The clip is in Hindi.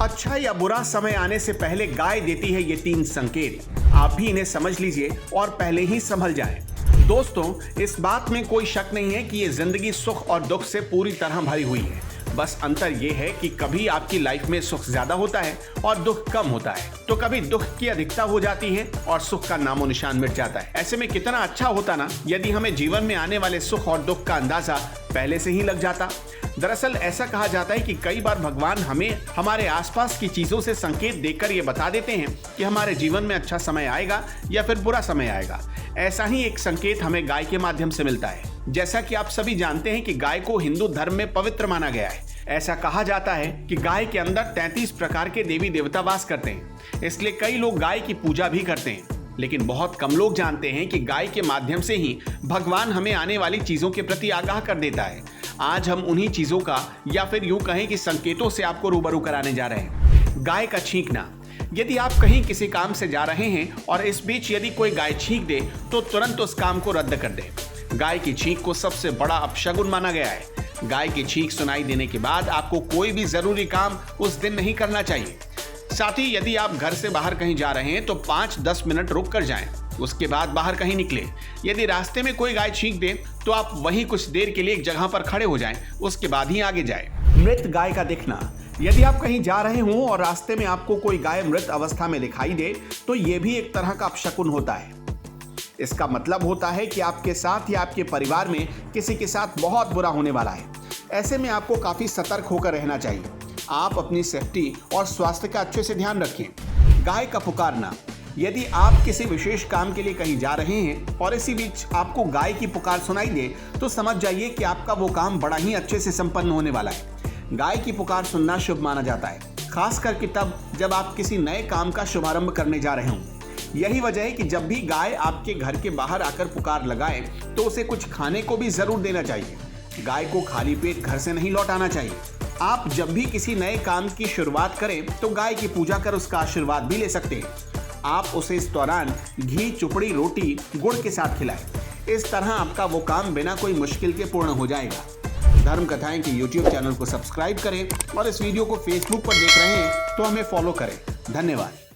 अच्छा या बुरा समय आने से पहले गाय देती है ये 3 संकेत। आप भी इन्हें समझ लीजिए और पहले ही संभल जाएं। दोस्तों, इस बात में कोई शक नहीं है कि ये जिंदगी सुख और दुख से पूरी तरह भरी हुई है। बस अंतर ये है कि कभी आपकी लाइफ में सुख ज्यादा होता है और दुख कम होता है, तो कभी दुख की अधिकता हो जाती है और सुख का नामो निशान मिट जाता है। ऐसे में कितना अच्छा होता ना यदि हमें जीवन में आने वाले सुख और दुख का अंदाजा पहले से ही लग जाता। दरअसल ऐसा कहा जाता है कि कई बार भगवान हमें हमारे आसपास की चीजों से संकेत देकर ये बता देते हैं कि हमारे जीवन में अच्छा समय आएगा या फिर बुरा समय आएगा। ऐसा ही एक संकेत हमें गाय के माध्यम से मिलता है। जैसा कि आप सभी जानते हैं कि गाय को हिंदू धर्म में पवित्र माना गया है। ऐसा कहा जाता है कि गाय के अंदर 33 प्रकार के देवी देवता वास करते हैं, इसलिए कई लोग गाय की पूजा भी करते हैं। लेकिन बहुत कम लोग जानते हैं कि गाय के माध्यम से ही भगवान हमें आने वाली चीजों के प्रति आगाह कर देता है। आज हम उन्हीं चीजों का या फिर यूं कहें कि संकेतों से आपको रूबरू कराने जा रहे हैं। गाय का छींकना। यदि आप कहीं किसी काम से जा रहे हैं और इस बीच यदि कोई गाय छींक दे तो तुरंत उस काम को रद्द कर दे। गाय की छींक को सबसे बड़ा अपशगुन माना गया है। गाय की छींक सुनाई देने के बाद आपको कोई भी जरूरी काम उस दिन नहीं करना चाहिए। साथ ही यदि आप घर से बाहर कहीं जा रहे हैं तो 5-10 मिनट रुक कर जाएं, उसके बाद बाहर कहीं निकले। यदि रास्ते में कोई गाय छींक दे तो आप वहीं कुछ देर के लिए एक जगह पर खड़े हो जाएं, उसके बाद ही आगे जाएं। मृत गाय का दिखना। यदि आप कहीं जा रहे हों और रास्ते में आपको कोई गाय मृत अवस्था में दिखाई दे तो यह भी एक तरह का अपशकुन होता है। इसका मतलब होता है कि आपके साथ या आपके परिवार में किसी के साथ बहुत बुरा होने वाला है। ऐसे में आपको काफी सतर्क होकर रहना चाहिए। आप अपनी सेफ्टी और स्वास्थ्य का अच्छे से ध्यान रखें। गाय का पुकारना। यदि आप किसी विशेष काम के लिए कहीं जा रहे हैं और इसी बीच आपको गाय की पुकार सुनाई दे तो समझ जाइए कि आपका वो काम बड़ा ही अच्छे से संपन्न होने वाला है। गाय की पुकार सुनना शुभ माना जाता है, खास करके तब जब आप किसी नए काम का शुभारंभ करने जा रहे हों। यही वजह है कि जब भी गाय आपके घर के बाहर आकर पुकार लगाए तो उसे कुछ खाने को भी जरूर देना चाहिए। गाय को खाली पेट घर से नहीं लौटाना चाहिए। आप जब भी किसी नए काम की शुरुआत करें तो गाय की पूजा कर उसका आशीर्वाद भी ले सकते हैं। आप उसे इस दौरान घी, चुपड़ी, रोटी, गुड़ के साथ खिलाएं। इस तरह आपका वो काम बिना कोई मुश्किल के पूर्ण हो जाएगा। धर्म कथाएं के YouTube चैनल को सब्सक्राइब करें और इस वीडियो को Facebook पर देख रहे हैं तो हमें फॉलो करें। धन्यवाद।